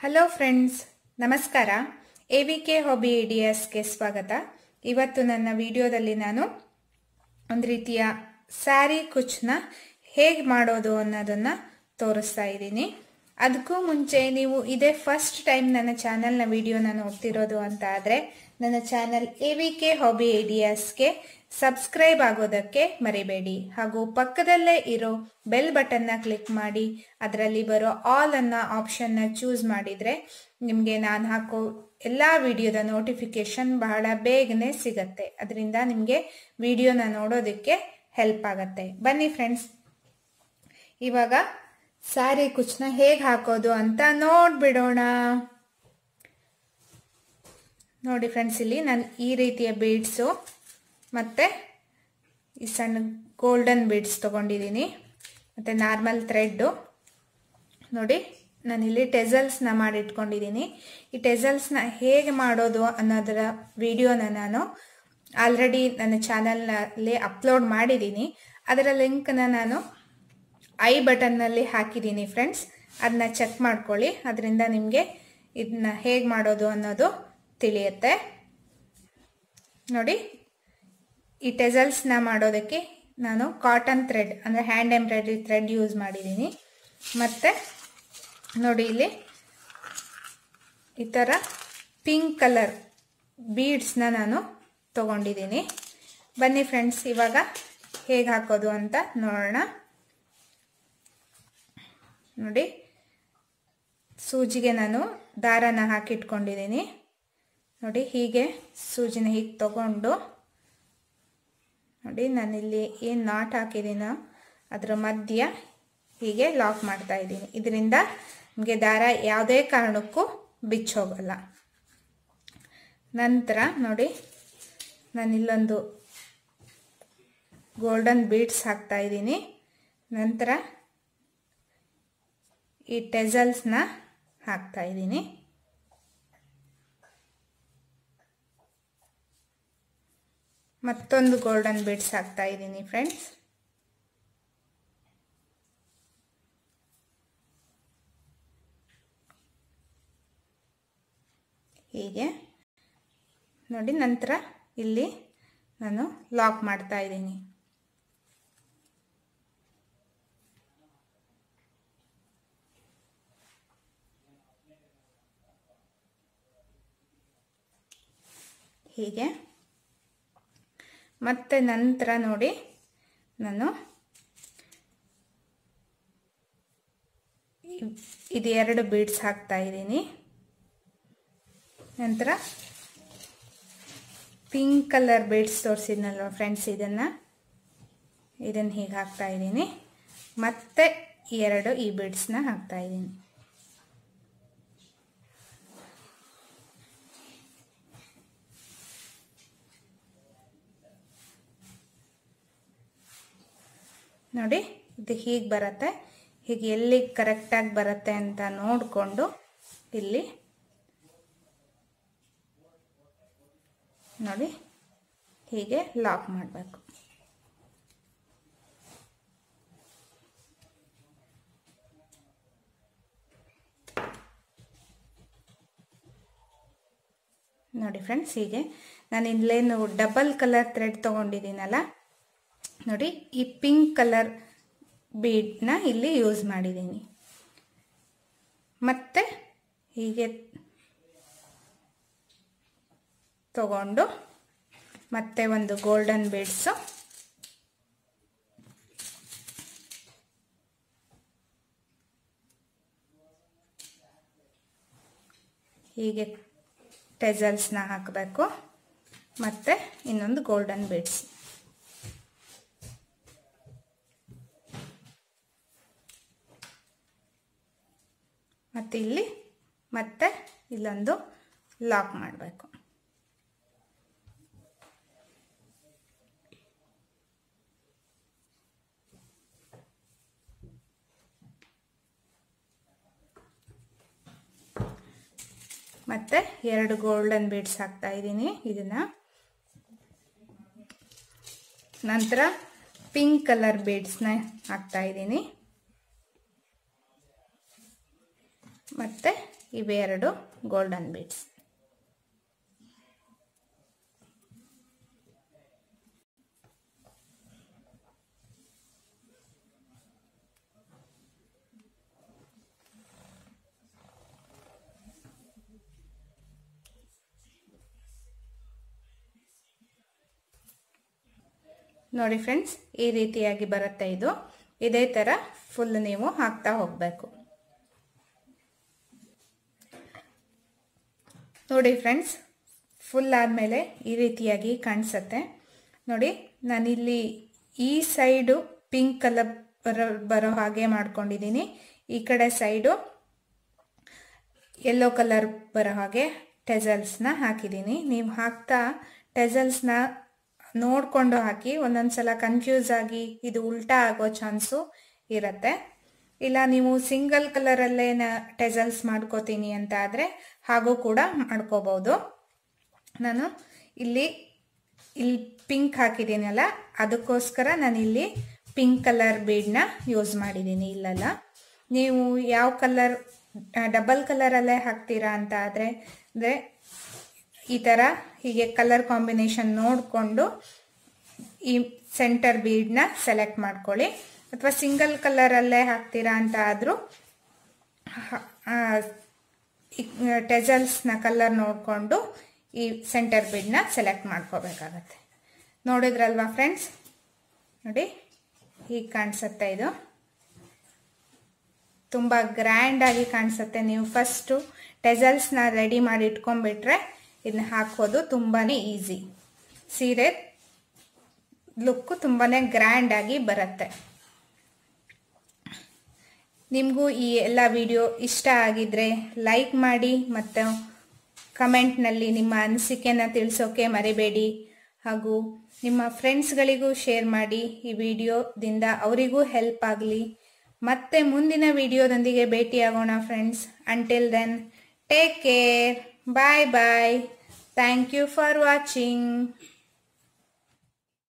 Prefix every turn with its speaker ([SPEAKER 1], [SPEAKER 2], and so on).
[SPEAKER 1] Hello friends, ನಮಸ್ಕಾರ. AVK hobby ಐಡಿಯಾಸ್ಗೆ ಸ್ವಾಗತ. ಇವತ್ತು ನನ್ನ ವಿಡಿಯೋದಲ್ಲಿ ನಾನು ಒಂದು ರೀತಿಯ ಸ್ಯಾರಿ ಕುಚ್ಚನ್ನ ಹೇಗೆ ಮಾಡೋದು ಅನ್ನೋದನ್ನು ತೋರಿಸ್ತಾ ಇದ್ದೀನಿ. ಅದಕ್ಕೂ ಮುಂಚೆ ನೀವು ಇದೇ ಫಸ್ಟ್ ಟೈಮ್ ನನ್ನ ಚಾನಲ್ನ ವಿಡಿಯೋನ ನೋಡ್ತಿರೋದು ಅಂತ ಆದರೆ ನನ್ನ ಚಾನಲ್ ಎವಿಕೆ ಹಾಬಿ ಐಡಿಯಾಸ್ಗೆ ಸಬ್ಸ್ಕ್ರೈಬ್ ಆಗೋದಕ್ಕೆ ಮರಿಬೇಡಿ. ಹಾಗೂ ಪಕ್ಕದಲ್ಲೇ ಇರೋ ಬೆಲ್ ಬಟನ್ನ ಕ್ಲಿಕ್ ಮಾಡಿ ಅದರಲ್ಲಿ ಬರೋ ಆಲ್ ಅನ್ನೋ ಆಪ್ಷನ್ನ ಚೂಸ್ ಮಾಡಿದರೆ ನಿಮಗೆ ನಾನು ಹಾಕೋ ಎಲ್ಲ ವಿಡಿಯೋದ ನೋಟಿಫಿಕೇಶನ್ ಬಹಳ ಬೇಗನೆ ಸಿಗತ್ತೆ. ಅದರಿಂದ ನಿಮಗೆ ವಿಡಿಯೋನ ನೋಡೋದಕ್ಕೆ ಹೆಲ್ಪ್ ಆಗತ್ತೆ. ಬನ್ನಿ ಫ್ರೆಂಡ್ಸ್, ಇವಾಗ ಸ್ಯಾರಿ ಕುಚ್ಚನ್ನ ಹೇಗೆ ಹಾಕೋದು ಅಂತ ನೋಡ್ಬಿಡೋಣ. ನೋಡಿ ಫ್ರೆಂಡ್ಸ್, ಇಲ್ಲಿ ನಾನು ಈ ರೀತಿಯ ಬೀಡ್ಸು ಮತ್ತು ಈ ಸಣ್ಣ ಗೋಲ್ಡನ್ ಬೀಡ್ಸ್ ತೊಗೊಂಡಿದ್ದೀನಿ ಮತ್ತು ನಾರ್ಮಲ್ ಥ್ರೆಡ್ಡು. ನೋಡಿ, ನಾನಿಲ್ಲಿ ಟೆಸಲ್ಸ್ನ ಮಾಡಿಟ್ಕೊಂಡಿದ್ದೀನಿ. ಈ ಟೆಸಲ್ಸ್ನ ಹೇಗೆ ಮಾಡೋದು ಅನ್ನೋದರ ವಿಡಿಯೋನ ನಾನು ಆಲ್ರೆಡಿ ನನ್ನ ಚಾನಲ್ನಲ್ಲಿ ಅಪ್ಲೋಡ್ ಮಾಡಿದ್ದೀನಿ. ಅದರ ಲಿಂಕ್ನ ನಾನು ಐ ಬಟನ್ನಲ್ಲಿ ಹಾಕಿದ್ದೀನಿ ಫ್ರೆಂಡ್ಸ್. ಅದನ್ನ ಚೆಕ್ ಮಾಡ್ಕೊಳ್ಳಿ. ಅದರಿಂದ ನಿಮಗೆ ಇದನ್ನ ಹೇಗೆ ಮಾಡೋದು ಅನ್ನೋದು ತಿಳಿಯುತ್ತೆ. ನೋಡಿ, ಈ ಟೆಸಲ್ಸ್ನ ಮಾಡೋದಕ್ಕೆ ನಾನು ಕಾಟನ್ ಥ್ರೆಡ್ ಅಂದರೆ ಹ್ಯಾಂಡ್ ಎಂಬ್ರಾಯ್ಡ್ರಿ ಥ್ರೆಡ್ ಯೂಸ್ ಮಾಡಿದ್ದೀನಿ. ಮತ್ತು ನೋಡಿ, ಇಲ್ಲಿ ಈ ಥರ ಪಿಂಕ್ ಕಲರ್ ಬೀಡ್ಸ್ನ ನಾನು ತಗೊಂಡಿದ್ದೀನಿ. ಬನ್ನಿ ಫ್ರೆಂಡ್ಸ್, ಇವಾಗ ಹೇಗೆ ಹಾಕೋದು ಅಂತ ನೋಡೋಣ. ನೋಡಿ, ಸೂಜಿಗೆ ನಾನು ದಾರನ ಹಾಕಿಟ್ಕೊಂಡಿದ್ದೀನಿ. ನೋಡಿ, ಹೀಗೆ ಸೂಜಿನ ಹೀಗೆ ತಗೊಂಡು ನೋಡಿ, ನಾನಿಲ್ಲಿ ಏನು ನಾಟ್ ಹಾಕಿದ್ದೀನೋ ಅದರ ಮಧ್ಯ ಹೀಗೆ ಲಾಕ್ ಮಾಡ್ತಾ ಇದ್ದೀನಿ. ಇದರಿಂದ ನಿಮಗೆ ದಾರ ಯಾವುದೇ ಕಾರಣಕ್ಕೂ ಬಿಚ್ಚೋಗಲ್ಲ. ನಂತರ ನೋಡಿ, ನಾನಿಲ್ಲೊಂದು ಗೋಲ್ಡನ್ ಬೀಡ್ಸ್ ಹಾಕ್ತಾ ಇದ್ದೀನಿ. ನಂತರ ಈ ಟೆಸಲ್ಸ್ನ ಹಾಕ್ತಾ ಇದ್ದೀನಿ. ಮತ್ತೊಂದು ಗೋಲ್ಡನ್ ಬೀಡ್ಸ್ ಹಾಕ್ತಾ ಇದ್ದೀನಿ ಫ್ರೆಂಡ್ಸ್. ಹೀಗೆ ನೋಡಿ, ನಂತರ ಇಲ್ಲಿ ನಾನು ಲಾಕ್ ಮಾಡ್ತಾ ಇದ್ದೀನಿ. ಹೀಗೆ ಮತ್ತೆ ನಂತರ ನೋಡಿ, ನಾನು ಇದು 2 ಬೀಡ್ಸ್ ಹಾಕ್ತಾ ಇದ್ದೀನಿ. ನಂತರ ಪಿಂಕ್ ಕಲರ್ ಬೀಡ್ಸ್ ತೋರಿಸಿದ್ನಲ್ವ ಫ್ರೆಂಡ್ಸ್, ಇದನ್ನು ಹೀಗೆ ಹಾಕ್ತಾ ಇದ್ದೀನಿ. ಮತ್ತೆ 2 ಈ ಬೀಡ್ಸ್ನ ಹಾಕ್ತಾ ಇದ್ದೀನಿ. ನೋಡಿ, ಇದು ಹೀಗೆ ಬರುತ್ತೆ. ಹೀಗೆ ಎಲ್ಲಿ ಕರೆಕ್ಟಾಗಿ ಬರುತ್ತೆ ಅಂತ ನೋಡಿಕೊಂಡು ಇಲ್ಲಿ ನೋಡಿ ಹೀಗೆ ಲಾಕ್ ಮಾಡಬೇಕು. ನೋಡಿ ಫ್ರೆಂಡ್ಸ್, ಹೀಗೆ ನಾನು ಇಲ್ಲೇನು ಡಬಲ್ ಕಲರ್ ಥ್ರೆಡ್ ತೊಗೊಂಡಿದ್ದೀನಲ್ಲ, ನೋಡಿ ಈ ಪಿಂಕ್ ಕಲರ್ ಬೀಡ್ನ ಇಲ್ಲಿ ಯೂಸ್ ಮಾಡಿದ್ದೀನಿ. ಮತ್ತೆ ಹೀಗೆ ತಗೊಂಡು ಮತ್ತೆ ಒಂದು ಗೋಲ್ಡನ್ ಬೀಡ್ಸು, ಹೀಗೆ ಟೆಸಲ್ಸ್ನ ಹಾಕಬೇಕು. ಮತ್ತೆ ಇನ್ನೊಂದು ಗೋಲ್ಡನ್ ಬೀಡ್ಸ್. ಮತ್ತು ಇಲ್ಲಿ ಮತ್ತೆ ಇಲ್ಲೊಂದು ಲಾಕ್ ಮಾಡಬೇಕು. ಮತ್ತೆ 2 ಗೋಲ್ಡನ್ ಬೀಡ್ಸ್ ಹಾಕ್ತಾ ಇದ್ದೀನಿ. ಇದನ್ನ ನಂತರ ಪಿಂಕ್ ಕಲರ್ ಬೀಡ್ಸ್ನ ಹಾಕ್ತಾ ಇದ್ದೀನಿ. ಮತ್ತು ಇವೆರಡು ಗೋಲ್ಡನ್ ಬೀಡ್ಸ್. ನೋಡಿ ಫ್ರೆಂಡ್ಸ್, ಈ ರೀತಿಯಾಗಿ ಬರುತ್ತೆ ಇದು. ಇದೇ ಥರ ಫುಲ್ ನೀವು ಹಾಕ್ತಾ ಹೋಗಬೇಕು. ನೋಡಿ ಫ್ರೆಂಡ್ಸ್, ಫುಲ್ ಆದಮೇಲೆ ಈ ರೀತಿಯಾಗಿ ಕಾಣಿಸುತ್ತೆ. ನೋಡಿ, ನಾನಿಲ್ಲಿ ಈ ಸೈಡು ಪಿಂಕ್ ಕಲರ್ ಬರೋ ಹಾಗೆ ಮಾಡ್ಕೊಂಡಿದ್ದೀನಿ. ಈ ಕಡೆ ಸೈಡು ಯೆಲ್ಲೋ ಕಲರ್ ಬರೋ ಹಾಗೆ ಟೆಸಲ್ಸ್ನ ಹಾಕಿದ್ದೀನಿ. ನೀವು ಹಾಕ್ತಾ ಟೆಸಲ್ಸ್ನ ನೋಡಿಕೊಂಡು ಹಾಕಿ. ಒಂದೊಂದ್ಸಲ ಕನ್ಫ್ಯೂಸ್ ಆಗಿ ಇದು ಉಲ್ಟಾ ಆಗೋ ಚಾನ್ಸು ಇರುತ್ತೆ. ಇಲ್ಲ ನೀವು ಸಿಂಗಲ್ ಕಲರಲ್ಲೇ ಟೆಸಲ್ಸ್ ಮಾಡ್ಕೋತೀನಿ ಅಂತ ಆದರೆ ಹಾಗೂ ಕೂಡ ಮಾಡ್ಕೋಬಹುದು. ನಾನು ಇಲ್ಲಿ ಪಿಂಕ್ ಹಾಕಿದ್ದೀನಲ್ಲ, ಅದಕ್ಕೋಸ್ಕರ ನಾನಿಲ್ಲಿ ಪಿಂಕ್ ಕಲರ್ ಬೀಡ್ನ ಯೂಸ್ ಮಾಡಿದ್ದೀನಿ. ಇಲ್ಲೆಲ್ಲ ನೀವು ಯಾವ ಕಲರ್ ಡಬಲ್ ಕಲರಲ್ಲೇ ಹಾಕ್ತೀರಾ ಅಂತ ಆದರೆ ಈ ಥರ ಹೀಗೆ ಕಲರ್ ಕಾಂಬಿನೇಷನ್ ನೋಡಿಕೊಂಡು ಈ ಸೆಂಟರ್ ಬೀಡ್ನ ಸೆಲೆಕ್ಟ್ ಮಾಡ್ಕೊಳ್ಳಿ. ಅಥವಾ ಸಿಂಗಲ್ ಕಲರಲ್ಲೇ ಹಾಕ್ತೀರಾ ಅಂತ ಆದರೂ ಟೆಸಲ್ಸ್ನ ಕಲರ್ ನೋಡಿಕೊಂಡು ಈ ಸೆಂಟರ್ ಬೀಡ್ನ ಸೆಲೆಕ್ಟ್ ಮಾಡ್ಕೋಬೇಕಾಗತ್ತೆ. ನೋಡಿದ್ರಲ್ವಾ ಫ್ರೆಂಡ್ಸ್? ನೋಡಿ, ಹೀಗೆ ಕಾಣಿಸುತ್ತೆ. ಇದು ತುಂಬ ಗ್ರ್ಯಾಂಡಾಗಿ ಕಾಣಿಸುತ್ತೆ. ನೀವು ಫಸ್ಟು ಟೆಸಲ್ಸ್ನ ರೆಡಿ ಮಾಡಿ ಇಟ್ಕೊಂಡ್ಬಿಟ್ರೆ ಇದನ್ನ ಹಾಕೋದು ತುಂಬಾ ಈಸಿ. ಸೀರೆ ಲುಕ್ಕು ತುಂಬಾ ಗ್ರ್ಯಾಂಡಾಗಿ ಬರುತ್ತೆ. ನಿಮಗೂ ಈ ಎಲ್ಲ ವಿಡಿಯೋ ಇಷ್ಟ ಆಗಿದ್ರೆ ಲೈಕ್ ಮಾಡಿ ಮತ್ತು ಕಮೆಂಟ್ನಲ್ಲಿ ನಿಮ್ಮ ಅನಿಸಿಕೆನ ತಿಳಿಸೋಕೆ ಮರಿಬೇಡಿ. ಹಾಗೂ ನಿಮ್ಮ ಫ್ರೆಂಡ್ಸ್ಗಳಿಗೂ ಶೇರ್ ಮಾಡಿ. ಈ ವಿಡಿಯೋದಿಂದ ಅವರಿಗೂ ಹೆಲ್ಪ್ ಆಗಲಿ. ಮತ್ತೆ ಮುಂದಿನ ವಿಡಿಯೋದೊಂದಿಗೆ ಭೇಟಿಯಾಗೋಣ friends. Until then, take care. Bye bye. Thank you for watching.